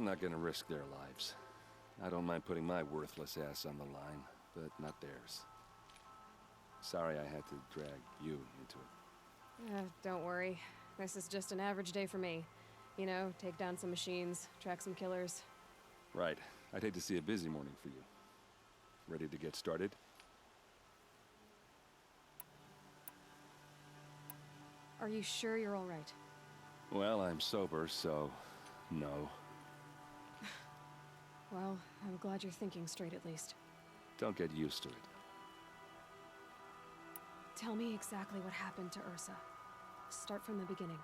not gonna risk their lives. I don't mind putting my worthless ass on the line, but not theirs. Sorry I had to drag you into it. Don't worry. This is just an average day for me. You know, take down some machines, track some killers. Right. I'd hate to see a busy morning for you. Ready to get started? Are you sure you're all right? Well, I'm sober, so no. Well, I'm glad you're thinking straight at least. Don't get used to it. Tell me exactly what happened to Ursa. Start from the beginning.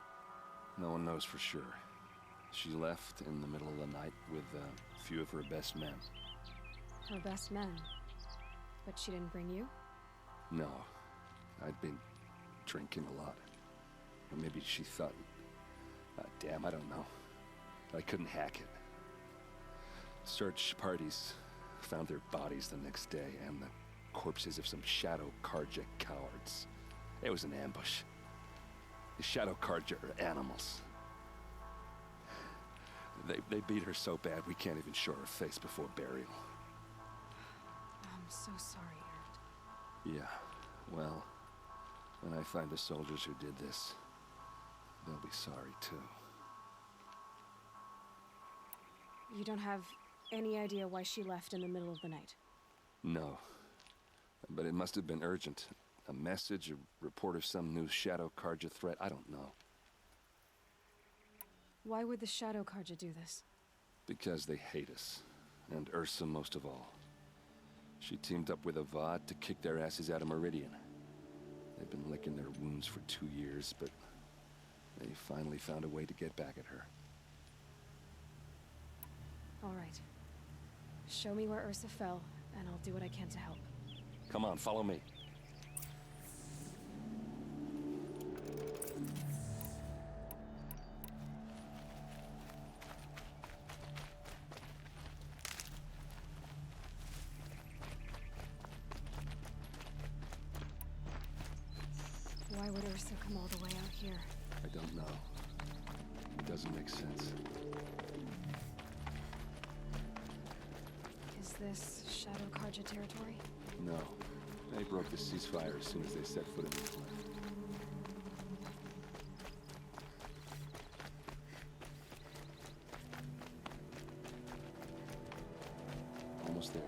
No one knows for sure. She left in the middle of the night with a few of her best men. Her best men? But she didn't bring you? No. I'd been drinking a lot. Or maybe she thought... damn, I don't know. I couldn't hack it. Search parties found their bodies the next day, and the corpses of some Shadow Karja cowards. It was an ambush. The Shadow Karja are animals. They beat her so bad we can't even show her face before burial. I'm so sorry, Aaron. Yeah, well, when I find the soldiers who did this, they'll be sorry too. You don't have any idea why she left in the middle of the night? No. But it must have been urgent. A message, a report of some new Shadow Karja threat, I don't know. Why would the Shadow Karja do this? Because they hate us. And Ursa most of all. She teamed up with Avad to kick their asses out of Meridian. They've been licking their wounds for 2 years, but they finally found a way to get back at her. All right. Show me where Ursa fell, and I'll do what I can to help. Come on, follow me. Why would Ursa come all the way out here? I don't know. It doesn't make sense. Is this Shadow Karja territory? No. They broke the ceasefire as soon as they set foot in the cliff. Almost there.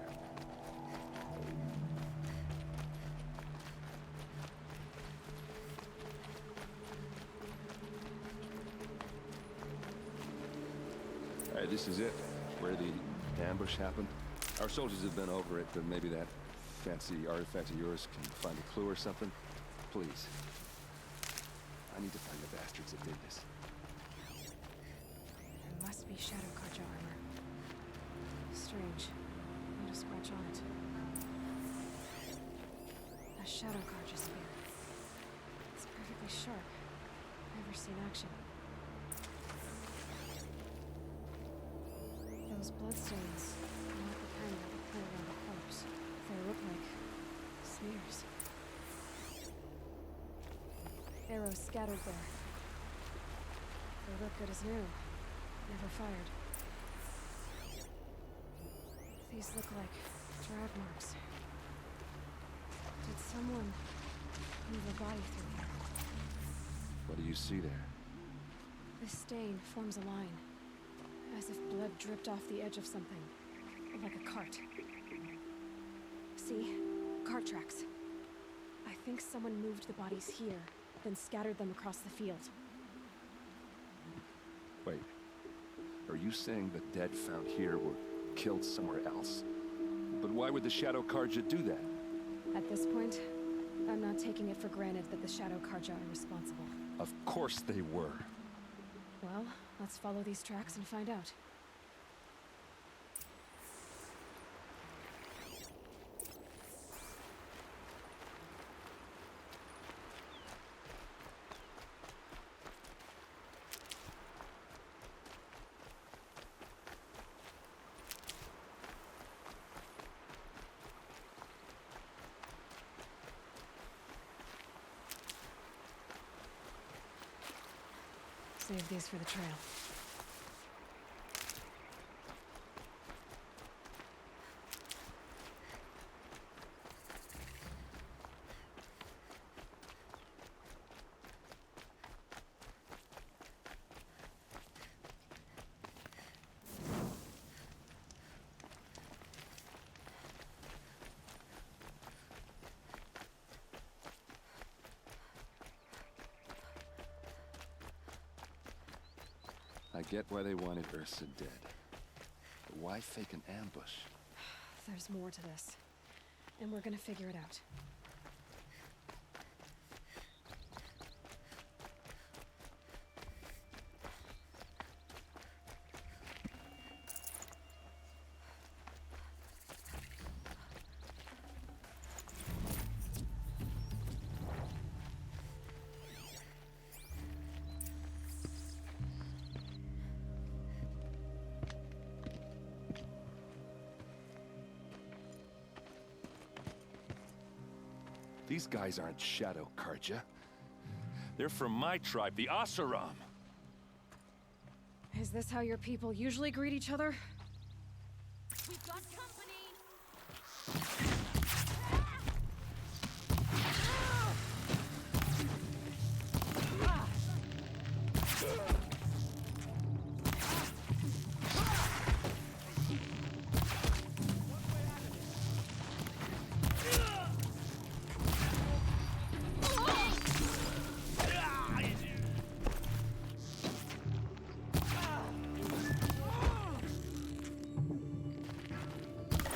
All right, this is it. Where the ambush happened. Our soldiers have been over it, but maybe that fancy artifact of yours can find a clue or something. Please. I need to find the bastards that did this. There must be Shadow Karja armor. Strange. Not a scratch on it. A Shadow Karja spear. It's perfectly sharp. Never seen action. Those bloodstains are not the kind that would put around a corpse. They look like smears. Arrows scattered there. They look good as new. Never fired. These look like drag marks. Did someone move a body through here? What do you see there? This stain forms a line. As if blood dripped off the edge of something. Like a cart. See? Cart tracks. I think someone moved the bodies here, then scattered them across the field. Wait. Are you saying the dead found here were killed somewhere else? But why would the Shadow Karja do that? At this point, I'm not taking it for granted that the Shadow Karja are responsible. Of course they were. Well, let's follow these tracks and find out. Save these for the trail. I get why they wanted Ursa dead. But why fake an ambush? There's more to this. And we're gonna figure it out. These guys aren't Shadow Karja. They're from my tribe, the Asaram. Is this how your people usually greet each other? We've got company!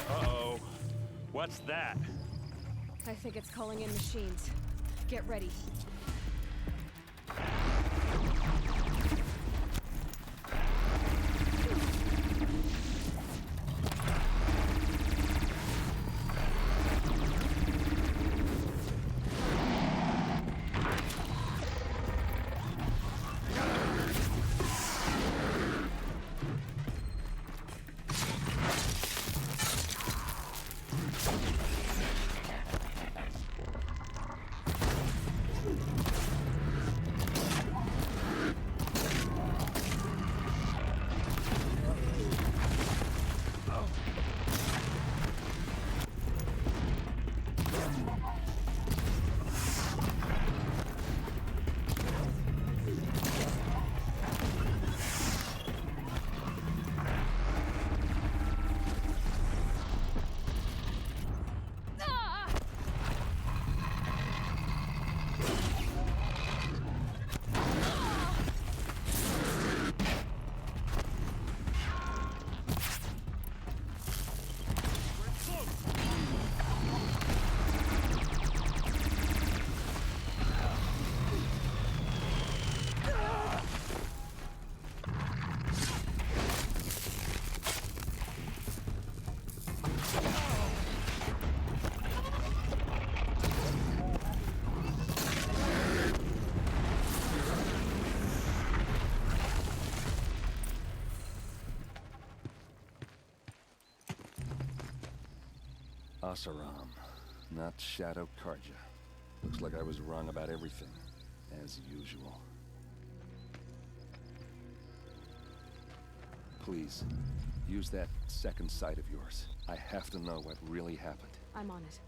Uh-oh. What's that? I think it's calling in machines. Get ready. Asaram, not Shadow Karja. Looks like I was wrong about everything, as usual. Please, use that second sight of yours. I have to know what really happened. I'm on it.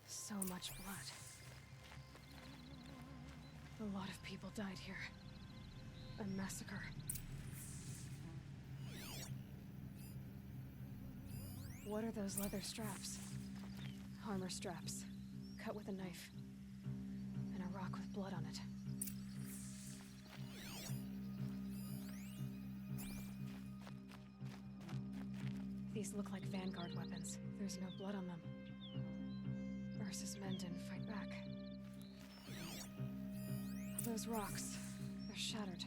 So much blood. A lot of people died here. A massacre. What are those leather straps? Armor straps, cut with a knife. And a rock with blood on it. These look like Vanguard weapons. There's no blood on them. Ursa's men didn't fight back. Those rocks, they're shattered.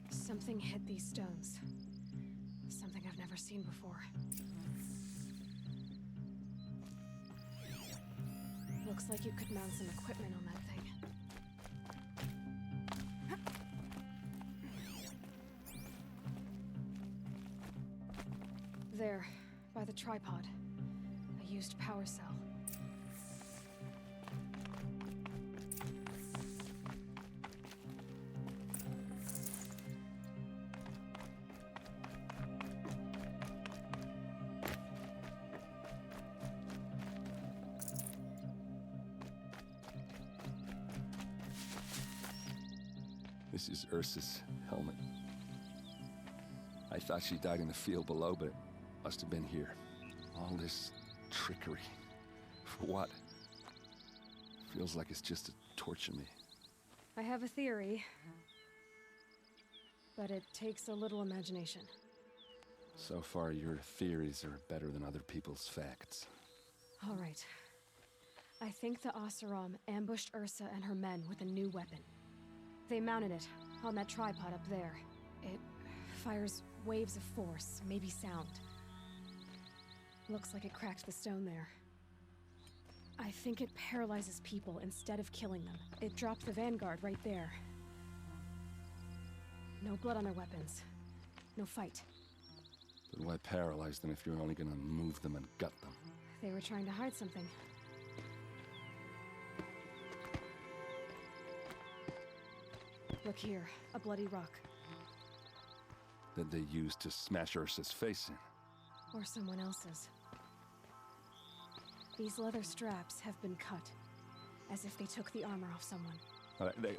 Something hit these stones. Something I've never seen before. Looks like you could mount some equipment on that thing. There, by the tripod. A used power cell. This is Ursa's helmet. I thought she died in the field below, but it must have been here. All this trickery. For what? Feels like it's just to torture me. I have a theory, but it takes a little imagination. So far, your theories are better than other people's facts. All right. I think the Oseram ambushed Ursa and her men with a new weapon. They mounted it on that tripod up there. It fires waves of force, maybe sound. Looks like it cracked the stone there. I think it paralyzes people instead of killing them. It dropped the vanguard right there. No blood on their weapons. No fight. Then why paralyze them if you're only gonna move them and gut them? They were trying to hide something. Look here, a bloody rock. That they used to smash Ursa's face in. Or someone else's. These leather straps have been cut, as if they took the armor off someone.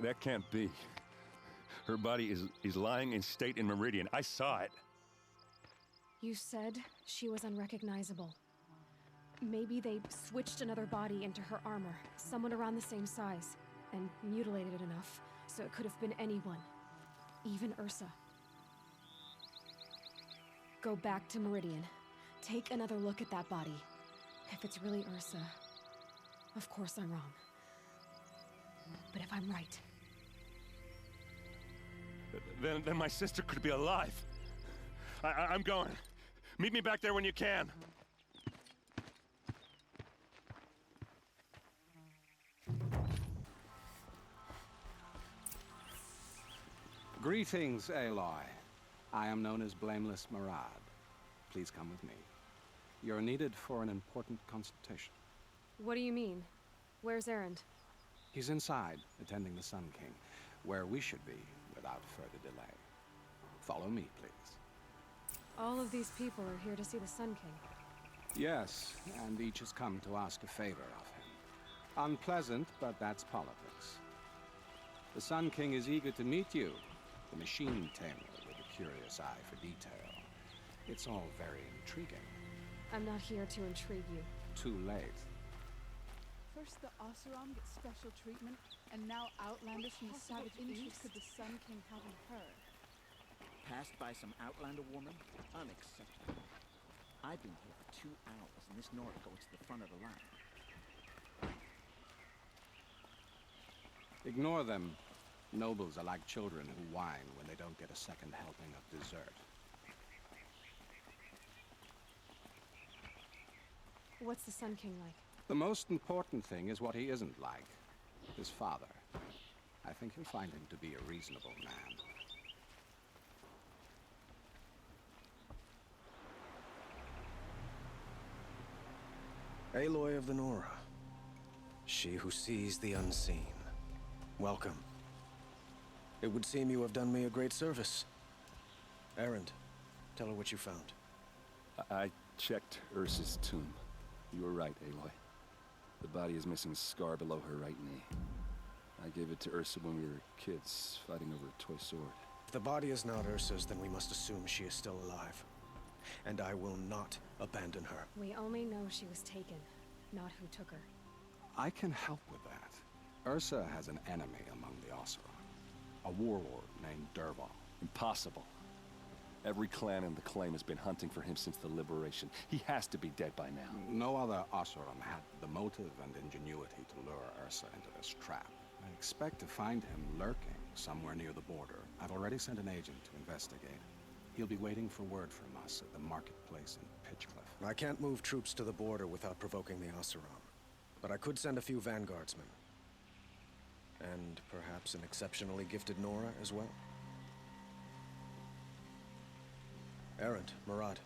That can't be. Her body is lying in state in Meridian. I saw it. You said she was unrecognizable. Maybe they switched another body into her armor, someone around the same size, and mutilated it enough so it could have been anyone, even Ursa. Go back to Meridian. Take another look at that body. If it's really Ursa, of course I'm wrong. But if I'm right... Then my sister could be alive. I'm going. Meet me back there when you can. Greetings, Aloy. I am known as Blameless Murad. Please come with me. You're needed for an important consultation. What do you mean? Where's Erend? He's inside, attending the Sun King, where we should be without further delay. Follow me, please. All of these people are here to see the Sun King. Yes, and each has come to ask a favor of him. Unpleasant, but that's politics. The Sun King is eager to meet you, the machine tamer with a curious eye for detail. It's all very intriguing. I'm not here to intrigue you. Too late. First the Oseram get special treatment, and now outlanders from the savage east could the Sun King have in her. Passed by some outlander woman? Unacceptable. I've been here for 2 hours, and this Nora goes to the front of the line. Ignore them. Nobles are like children who whine when they don't get a second helping of dessert. What's the Sun King like? The most important thing is what he isn't like. His father. I think you'll find him to be a reasonable man. Aloy of the Nora. She who sees the unseen. Welcome. It would seem you have done me a great service. Erend, tell her what you found. I checked Ursa's tomb. You were right, Aloy. The body is missing a scar below her right knee. I gave it to Ursa when we were kids, fighting over a toy sword. If the body is not Ursa's, then we must assume she is still alive. And I will not abandon her. We only know she was taken, not who took her. I can help with that. Ursa has an enemy among the Oseram. A warlord named Dervahl. Impossible. Every clan in the claim has been hunting for him since the liberation. He has to be dead by now. No other Oseram had the motive and ingenuity to lure Ursa into this trap. I expect to find him lurking somewhere near the border. I've already sent an agent to investigate. He'll be waiting for word from us at the marketplace in Pitchcliff. I can't move troops to the border without provoking the Oseram. But I could send a few vanguardsmen. And perhaps an exceptionally gifted Nora as well. Erend, Murad,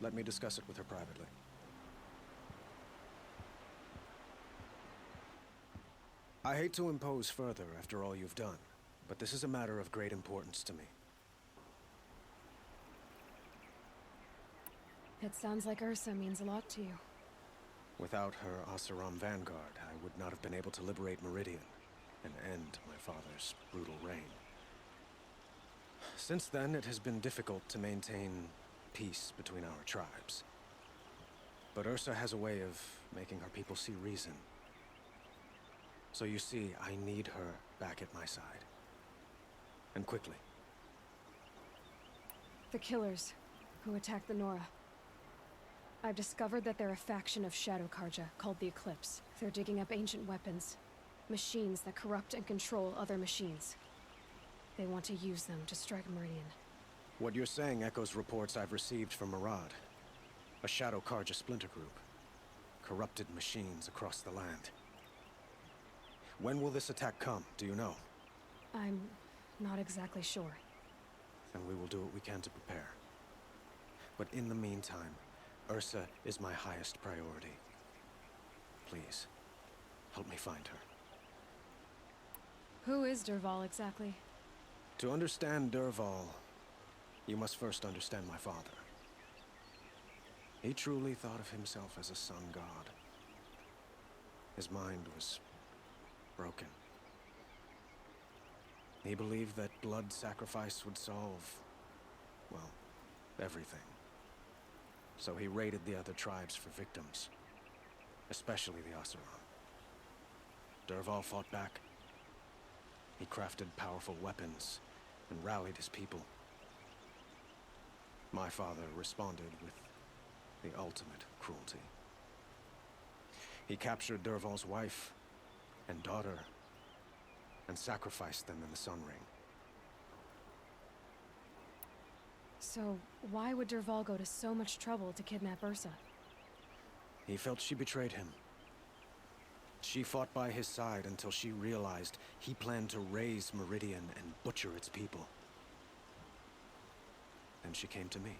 let me discuss it with her privately. I hate to impose further after all you've done, but this is a matter of great importance to me. It sounds like Ursa means a lot to you. Without her Oseram vanguard, I would not have been able to liberate Meridian and end my father's brutal reign. Since then, it has been difficult to maintain peace between our tribes. But Ursa has a way of making her people see reason. So you see, I need her back at my side. And quickly. The killers who attacked the Nora. I've discovered that they're a faction of Shadow Karja called the Eclipse. They're digging up ancient weapons. Machines that corrupt and control other machines. They want to use them to strike Meridian. What you're saying echoes reports I've received from Murad. A Shadow Karja splinter group. Corrupted machines across the land. When will this attack come, do you know? I'm not exactly sure. Then we will do what we can to prepare. But in the meantime, Ursa is my highest priority. Please, help me find her. Who is Dervahl exactly? To understand Dervahl, you must first understand my father. He truly thought of himself as a sun god. His mind was broken. He believed that blood sacrifice would solve, well, everything. So he raided the other tribes for victims, especially the Asuran. Dervahl fought back. He crafted powerful weapons and rallied his people. My father responded with the ultimate cruelty. He captured Dervahl's wife and daughter and sacrificed them in the Sun Ring. So, why would Dervahl go to so much trouble to kidnap Ursa? He felt she betrayed him. She fought by his side until she realized he planned to raise Meridian and butcher its people. Then she came to me.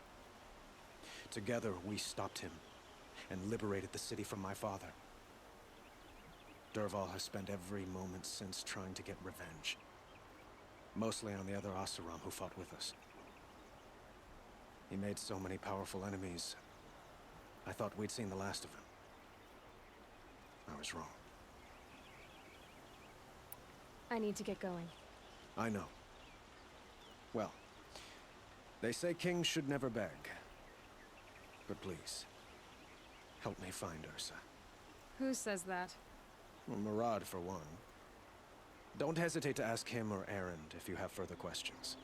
Together, we stopped him and liberated the city from my father. Dervahl has spent every moment since trying to get revenge. Mostly on the other Asuram who fought with us. He made so many powerful enemies, I thought we'd seen the last of him. I was wrong. I need to get going. I know. Well, they say kings should never beg. But please, help me find Ursa. Who says that? Well, Murad, for one. Don't hesitate to ask him or Erend if you have further questions.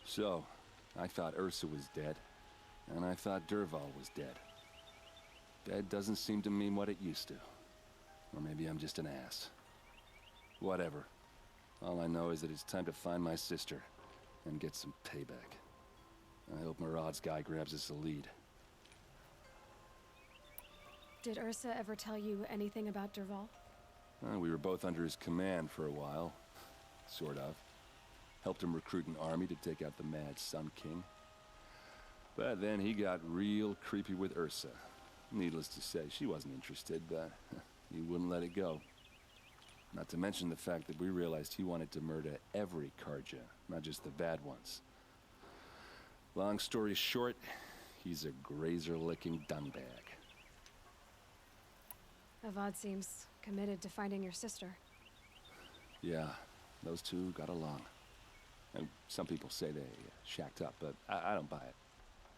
So, I thought Ursa was dead, and I thought Dervahl was dead. Dead doesn't seem to mean what it used to. Or maybe I'm just an ass. Whatever. All I know is that it's time to find my sister and get some payback. I hope Murad's guy grabs us a lead. Did Ursa ever tell you anything about Dervahl? We were both under his command for a while. Sort of. Helped him recruit an army to take out the mad Sun King. But then he got real creepy with Ursa. Needless to say, she wasn't interested, but he wouldn't let it go. Not to mention the fact that we realized he wanted to murder every Karja, not just the bad ones. Long story short, he's a grazer-licking dunbag. Avad seems committed to finding your sister. Yeah, those two got along. And some people say they shacked up, but I don't buy it.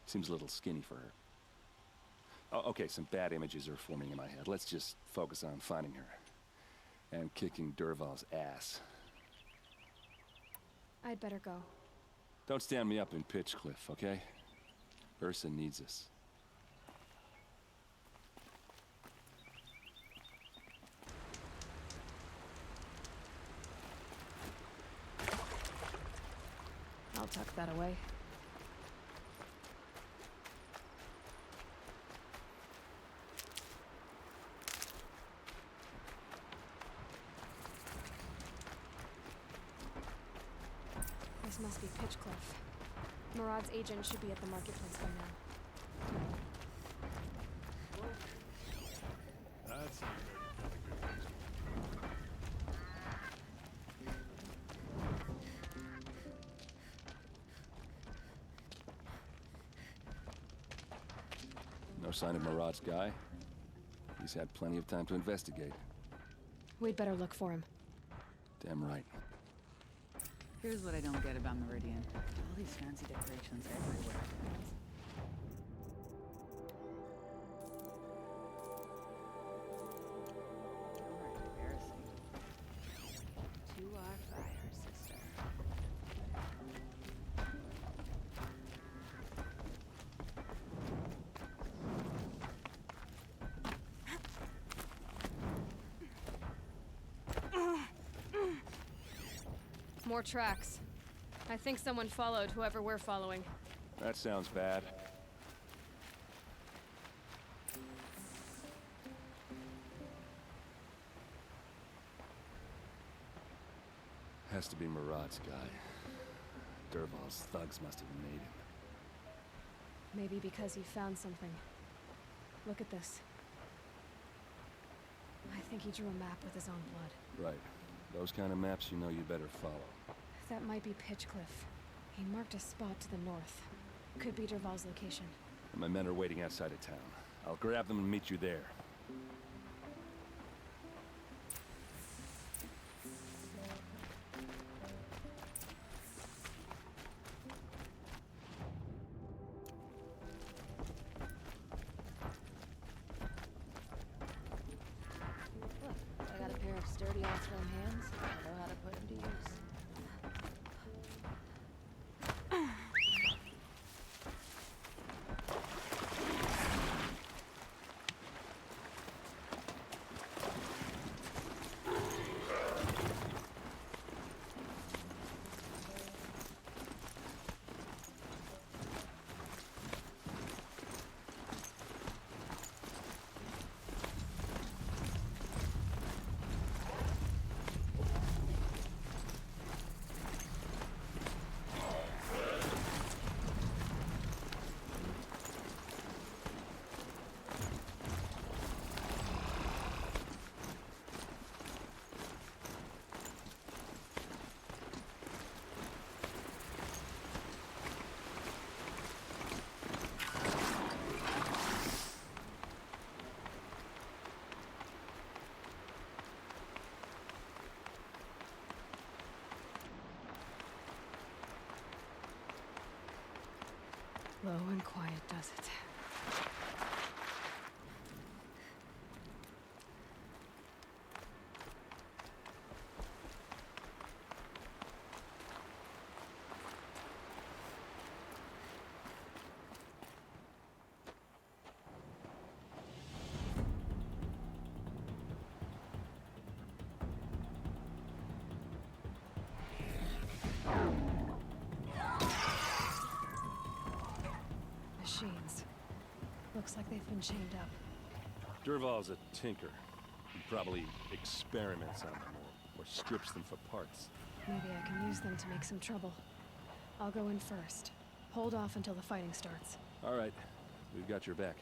Seems a little skinny for her. Oh, okay, some bad images are forming in my head. Let's just focus on finding her. And kicking Dervahl's ass. I'd better go. Don't stand me up in Pitchcliff, okay? Ursa needs us. I'll tuck that away. This must be Pitchcliff. Murad's agent should be at the marketplace by now. That's not good. sign of Murad's guy? He's had plenty of time to investigate. We'd better look for him. Damn right. Here's what I don't get about Meridian. All these fancy decorations everywhere. You're embarrassing. To our fire, sister. More tracks. I think someone followed whoever we're following. That sounds bad. Has to be Murad's guy. Dervahl's thugs must have made him. Maybe because he found something. Look at this. I think he drew a map with his own blood. Right. Those kind of maps you know you better follow. That might be Pitchcliff. He marked a spot to the north. Could be Dervahl's location. And my men are waiting outside of town. I'll grab them and meet you there. Look, I got a pair of sturdy Oseram hands. I know how to put them to use. Low and quiet does it. Machines. Looks like they've been chained up. Dervahl's a tinker. He probably experiments on them or strips them for parts. Maybe I can use them to make some trouble. I'll go in first. Hold off until the fighting starts. All right. We've got your back.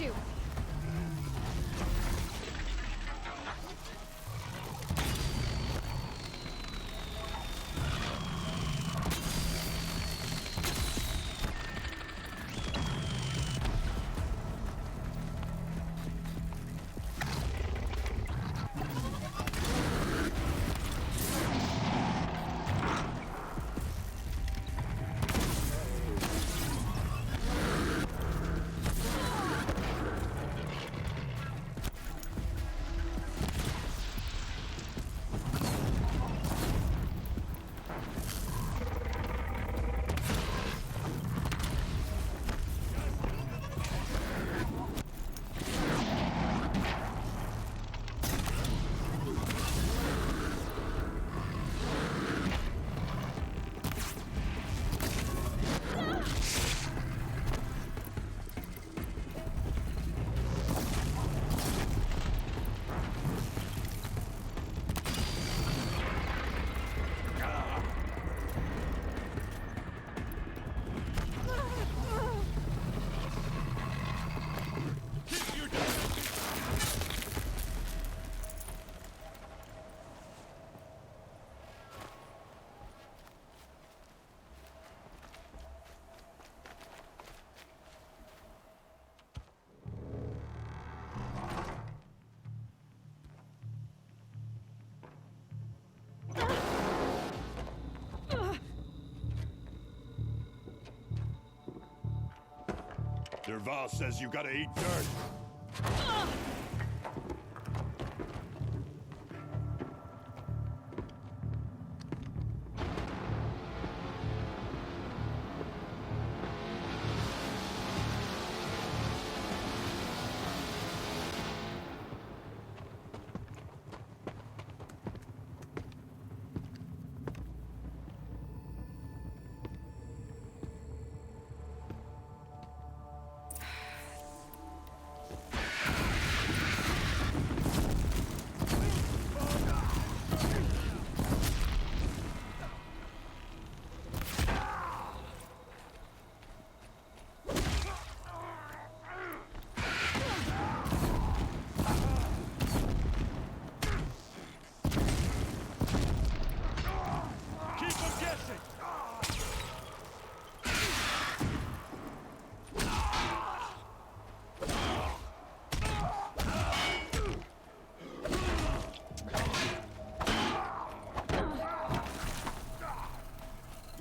you! Derval says you gotta eat dirt.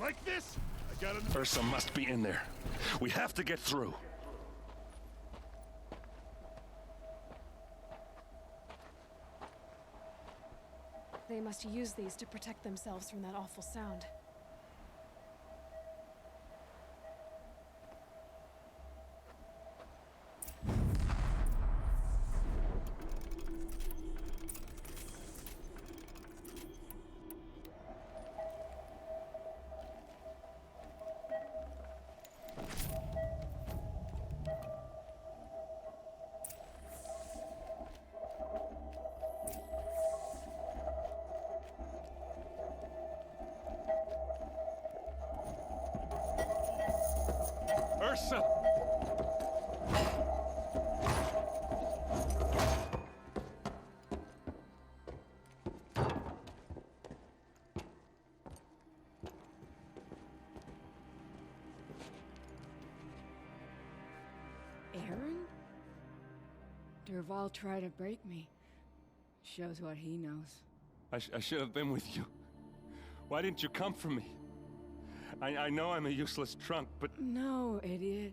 Like this? I got it. Ursa must be in there. We have to get through. They must use these to protect themselves from that awful sound. Ursa! Aaron? Derval tried to break me. Shows what he knows. I should have been with you. Why didn't you come for me? I know I'm a useless trunk, but... No, idiot.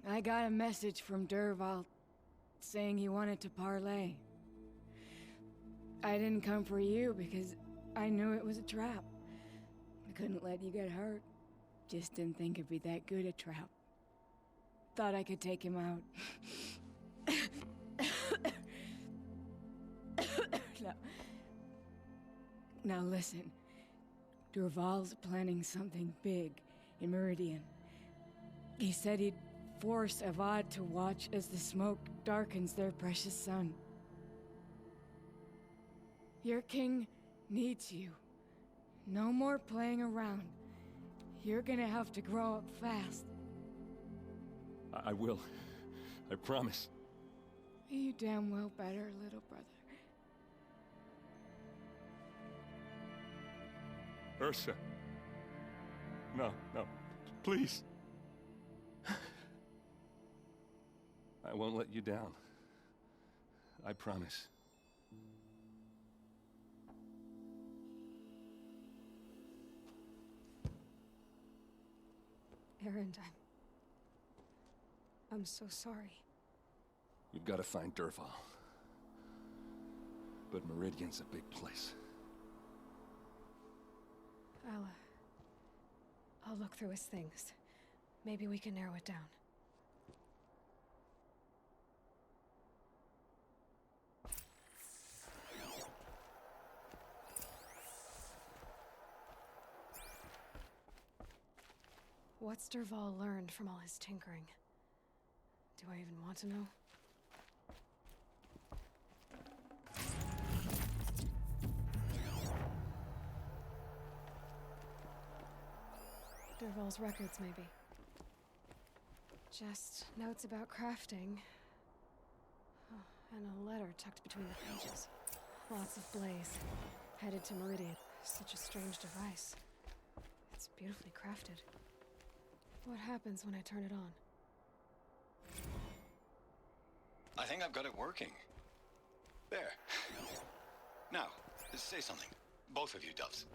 I got a message from Derval saying he wanted to parlay. I didn't come for you because I knew it was a trap. I couldn't let you get hurt. Just didn't think it'd be that good a trap. Thought I could take him out. Now listen. Derval's planning something big in Meridian. He said he'd force Avad to watch as the smoke darkens their precious sun. Your king needs you. No more playing around. You're gonna have to grow up fast. I will. I promise. You damn well better, little brother. Ursa. No, no. Please. I won't let you down. I promise. Erend, I'm so sorry. You've got to find Dervahl. But Meridian's a big place. I'll look through his things. Maybe we can narrow it down. What's Dervahl learned from all his tinkering? Do I even want to know? Dervahl's records, maybe. Just notes about crafting. Oh, and a letter tucked between the pages. Lots of blaze. Headed to Meridian. Such a strange device. It's beautifully crafted. What happens when I turn it on? I think I've got it working. There. Now, say something. Both of you, Doves.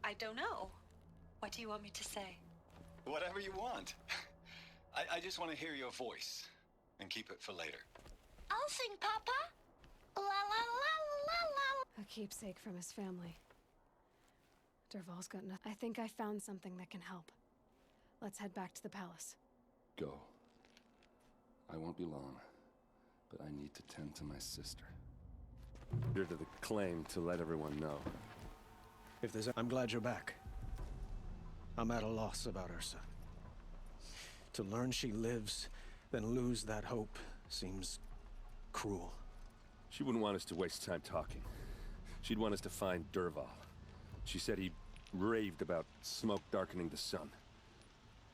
I don't know. What do you want me to say? Whatever you want. I just want to hear your voice. And keep it for later. I'll sing, Papa. La la la la la. A keepsake from his family. Dervahl's got nothing. I think I found something that can help. Let's head back to the palace. Go. I won't be long, but I need to tend to my sister. Here to the claim to let everyone know. If there's I'm glad you're back. I'm at a loss about Ursa. To learn she lives, then lose that hope seems cruel. She wouldn't want us to waste time talking. She'd want us to find Dervahl. She said he raved about smoke darkening the sun.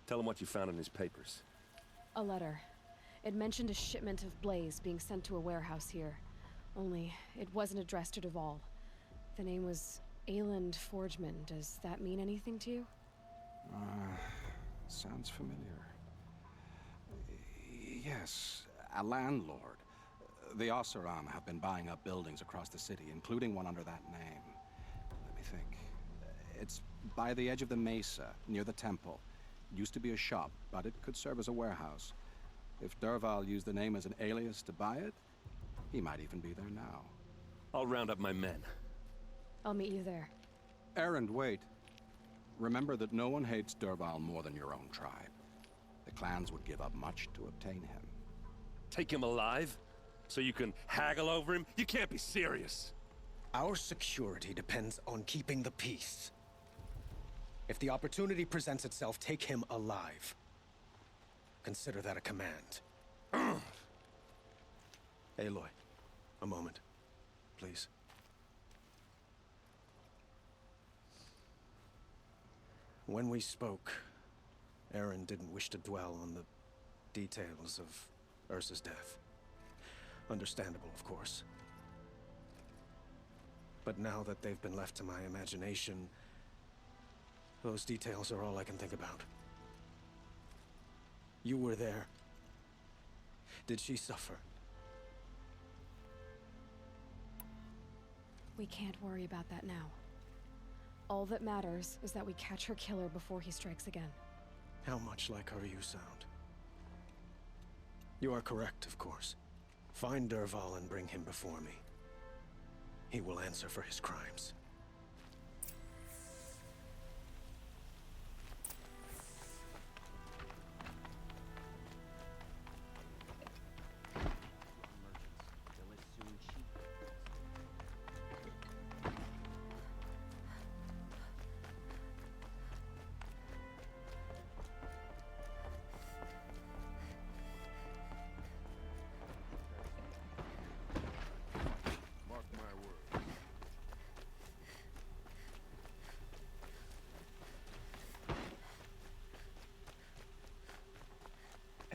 Tell him what you found in his papers. A letter. It mentioned a shipment of blaze being sent to a warehouse here. Only, it wasn't addressed to Dervahl. The name was Ayland Forgeman. Does that mean anything to you? Sounds familiar. Yes, a landlord. The Oseram have been buying up buildings across the city, including one under that name. Let me think. It's by the edge of the mesa, near the temple. Used to be a shop, but it could serve as a warehouse. If Dervahl used the name as an alias to buy it, he might even be there now. I'll round up my men. I'll meet you there. Erend, wait. Remember that no one hates Dervahl more than your own tribe. The clans would give up much to obtain him. Take him alive? So you can haggle over him? You can't be serious. Our security depends on keeping the peace. If the opportunity presents itself, take him alive. Consider that a command. Aloy, a moment, please. When we spoke, Erend didn't wish to dwell on the details of Ursa's death. Understandable, of course. But now that they've been left to my imagination, those details are all I can think about. You were there. Did she suffer? We can't worry about that now. All that matters is that we catch her killer before he strikes again. How much like her you sound. You are correct, of course. Find Dervahl and bring him before me. He will answer for his crimes.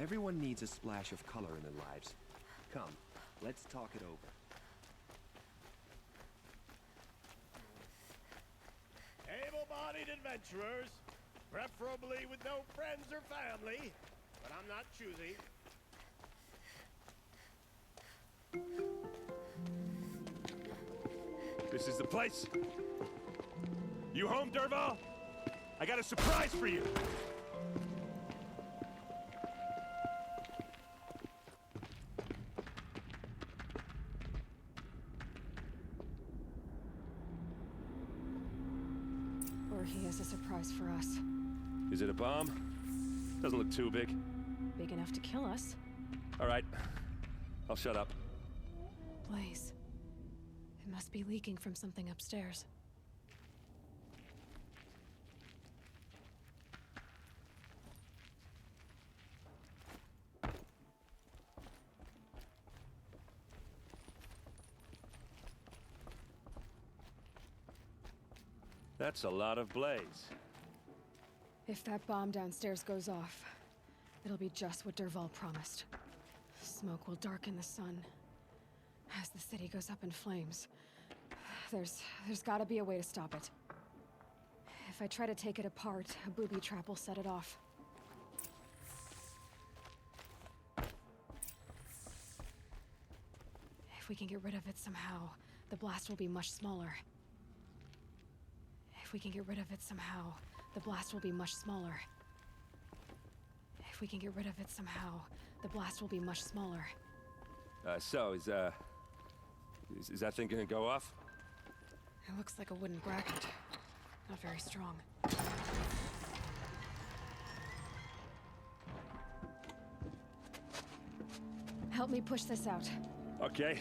Everyone needs a splash of color in their lives. Come, let's talk it over. Able-bodied adventurers, preferably with no friends or family, but I'm not choosy. This is the place. You home, Derval? I got a surprise for you. Or he has a surprise for us. Is it a bomb? Doesn't look too big. Big enough to kill us. All right. I'll shut up. Blaze. It must be leaking from something upstairs. That's a lot of blaze. If that bomb downstairs goes off, it'll be just what Derval promised. Smoke will darken the sun as the city goes up in flames. There's gotta be a way to stop it. If I try to take it apart, a booby trap will set it off. If we can get rid of it somehow, the blast will be much smaller. If we can get rid of it somehow, the blast will be much smaller. If we can get rid of it somehow, the blast will be much smaller. So, is that thing gonna go off? It looks like a wooden bracket. Not very strong. Help me push this out. Okay.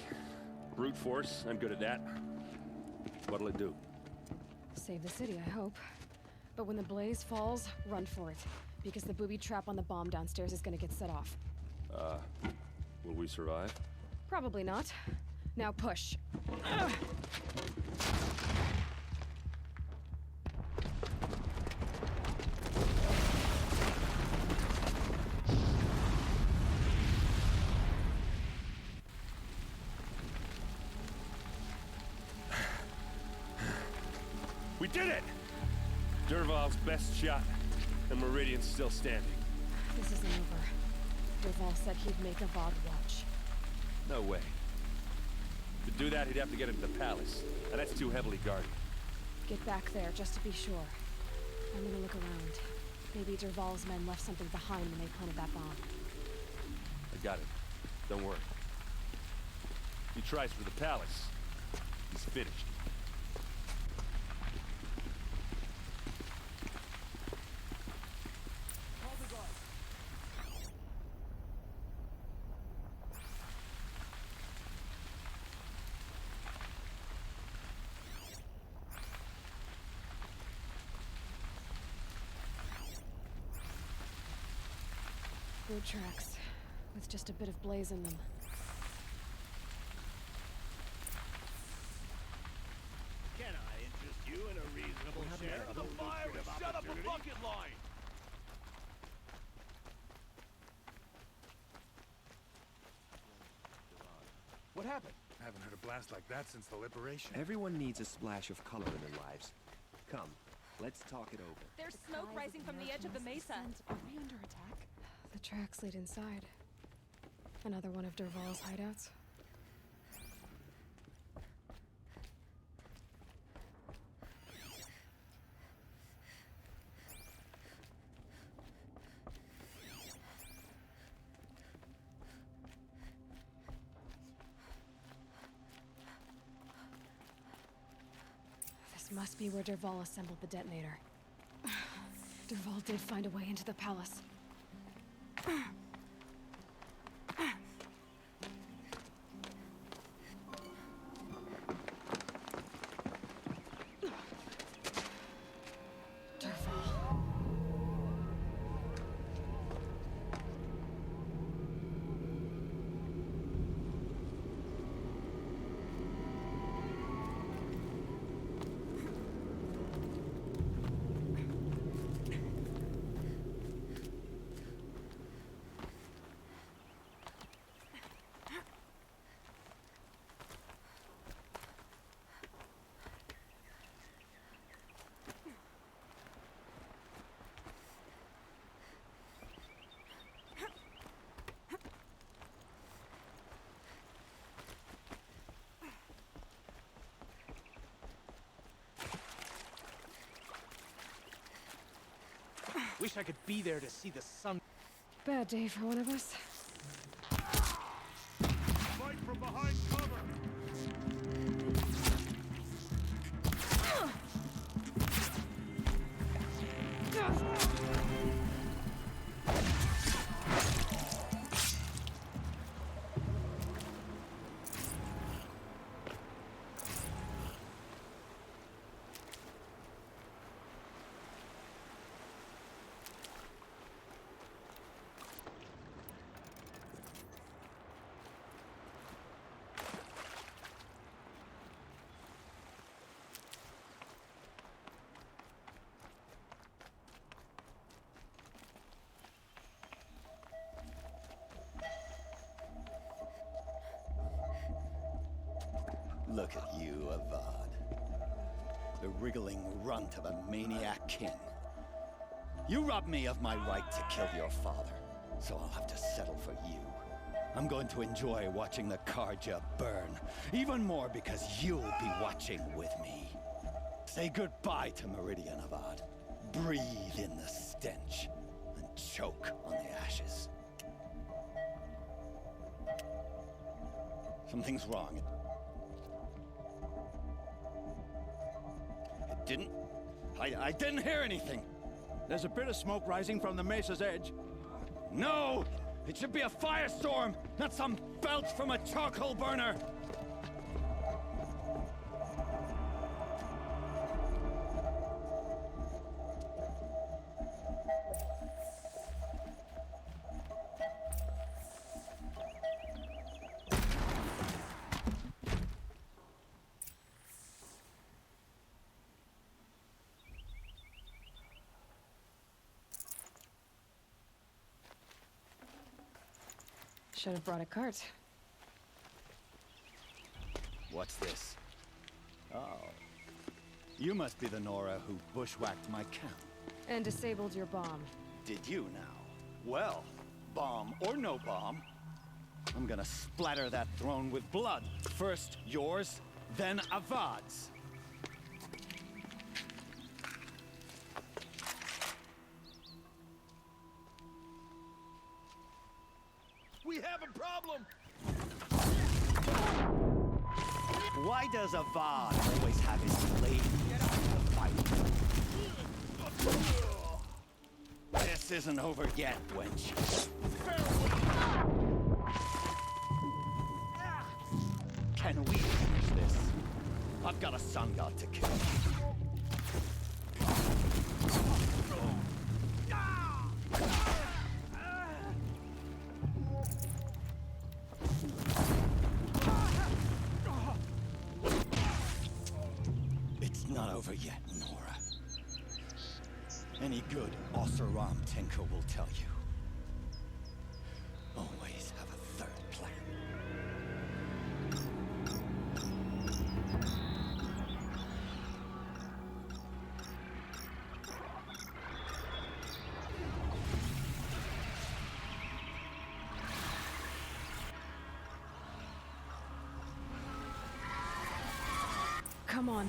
Brute force, I'm good at that. What'll it do? Save the city, I hope. But when the blaze falls, run for it. Because the booby trap on the bomb downstairs is gonna get set off. Will we survive? Probably not. Now push. We did it! Derval's best shot, and Meridian's still standing. This isn't over. Derval said he'd make a VOD watch. No way. To do that, he'd have to get into the palace, and that's too heavily guarded. Get back there, just to be sure. I'm gonna look around. Maybe Derval's men left something behind when they planted that bomb. I got it. Don't worry. He tries for the palace. He's finished. Boot tracks, with just a bit of blaze in them. Can I interest you in a reasonable share of the fire to set up a bucket line? What happened? I haven't heard a blast like that since the liberation. Everyone needs a splash of color in their lives. Come, let's talk it over. There's smoke rising from the edge of the mesa. Are we under attack? The tracks lead inside. Another one of Derval's hideouts. This must be where Derval assembled the detonator. Derval did find a way into the palace. Wish I could be there to see the sun. Bad day for one of us. Fight from behind cover! Look at you, Avad. The wriggling runt of a maniac king. You robbed me of my right to kill your father, so I'll have to settle for you. I'm going to enjoy watching the Karja burn, even more because you'll be watching with me. Say goodbye to Meridian, Avad. Breathe in the stench, and choke on the ashes. Something's wrong. I didn't hear anything. There's a bit of smoke rising from the mesa's edge. No! It should be a firestorm, not some belch from a charcoal burner! Should have brought a cart. What's this? Oh. You must be the Nora who bushwhacked my camp. And disabled your bomb. Did you now? Well, bomb or no bomb, I'm gonna splatter that throne with blood. First yours, then Avad's. We have a problem! Why does Avad always have his lady in the fight? This isn't over yet, wench. Can we finish this? I've got a sun god to kill. It's not over yet, Nora. Any good Oseram Tinker will tell you. Always have a third plan. Come on.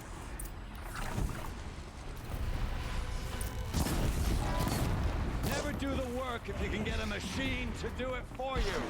Never do the work if you can get a machine to do it for you.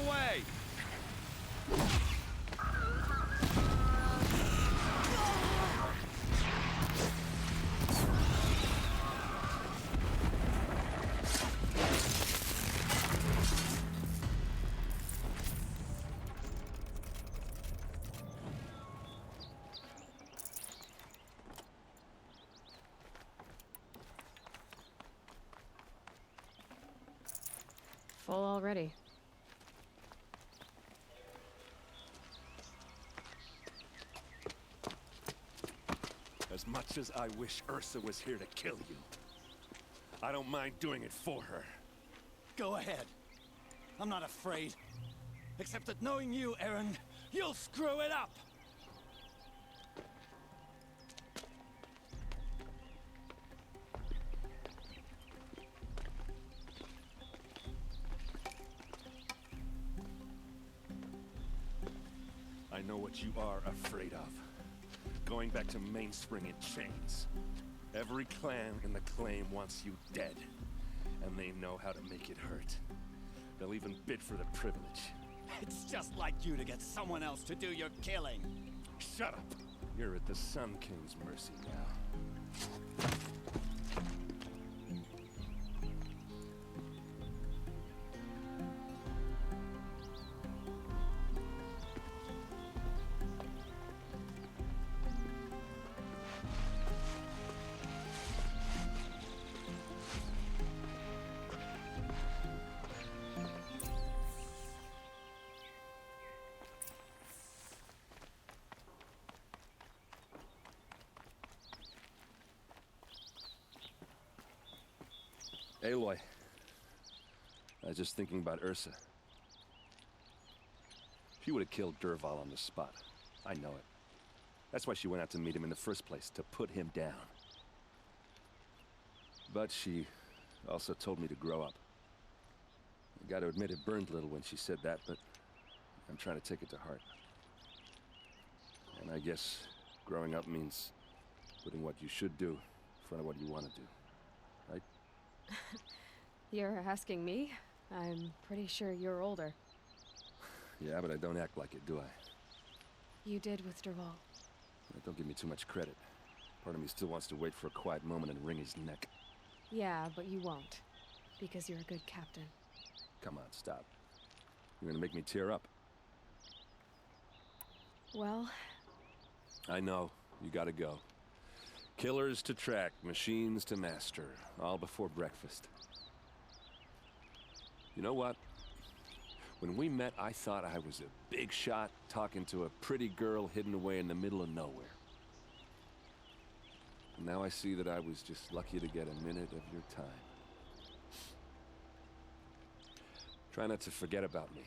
way! Full already. As much as I wish Ursa was here to kill you, I don't mind doing it for her. Go ahead. I'm not afraid. Except that knowing you, Aaron, you'll screw it up! I know what you are afraid of. Going back to Mainspring in chains. Every clan in the claim wants you dead. And they know how to make it hurt. They'll even bid for the privilege. It's just like you to get someone else to do your killing. Shut up! You're at the Sun King's mercy now. Aloy, I was just thinking about Ursa. She would have killed Dervahl on the spot. I know it. That's why she went out to meet him in the first place, to put him down. But she also told me to grow up. I gotta admit it burned a little when she said that, but I'm trying to take it to heart. And I guess growing up means putting what you should do in front of what you want to do. Right? You're asking me? I'm pretty sure you're older. Yeah, but I don't act like it, do I? You did with Dervahl. Don't give me too much credit. Part of me still wants to wait for a quiet moment and wring his neck. Yeah, but you won't. Because you're a good captain. Come on, stop. You're gonna make me tear up. Well... I know. You gotta go. Killers to track, machines to master. All before breakfast. You know what? When we met, I thought I was a big shot talking to a pretty girl hidden away in the middle of nowhere. And now I see that I was just lucky to get a minute of your time. Try not to forget about me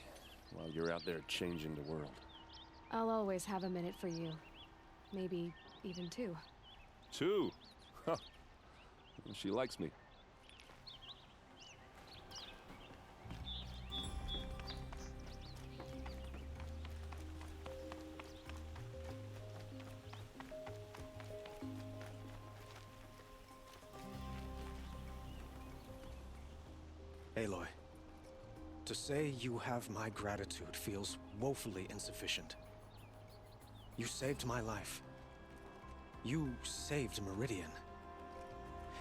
while you're out there changing the world. I'll always have a minute for you. Maybe even two. Two? Huh. Well, she likes me. Aloy, to say you have my gratitude feels woefully insufficient. You saved my life. You saved Meridian.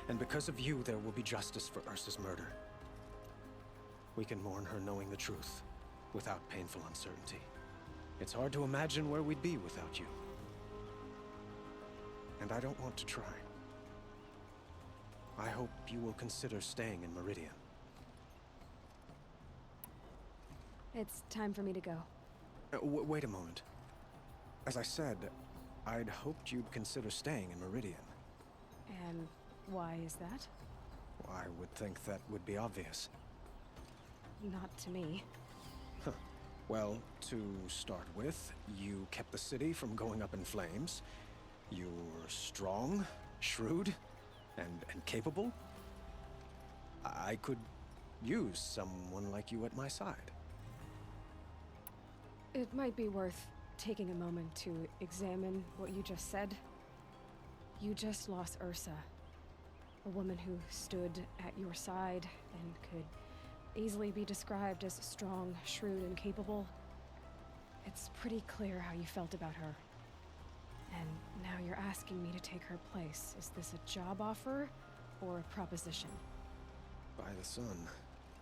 And because of you, there will be justice for Ursa's murder. We can mourn her knowing the truth, without painful uncertainty. It's hard to imagine where we'd be without you. And I don't want to try. I hope you will consider staying in Meridian. It's time for me to go. Wait a moment. As I said, I'd hoped you'd consider staying in Meridian. And why is that? I would think that would be obvious. Not to me. Huh. Well, to start with, you kept the city from going up in flames. You're strong, shrewd, and capable. I could use someone like you at my side. It might be worth taking a moment to examine what you just said. You just lost Ursa. A woman who stood at your side and could easily be described as strong, shrewd, and capable. It's pretty clear how you felt about her. And now you're asking me to take her place. Is this a job offer or a proposition? By the sun,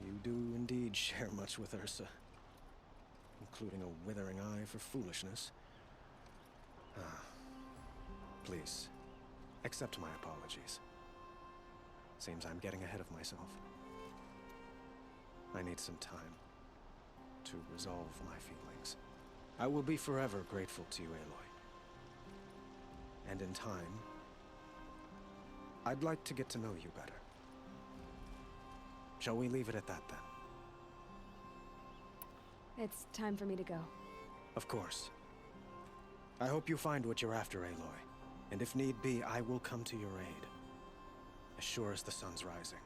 you do indeed share much with Ursa, including a withering eye for foolishness. Please, accept my apologies. Seems I'm getting ahead of myself. I need some time to resolve my feelings. I will be forever grateful to you, Aloy. And in time, I'd like to get to know you better. Shall we leave it at that, then? It's time for me to go. Of course. I hope you find what you're after, Aloy. And if need be, I will come to your aid. As sure as the sun's rising.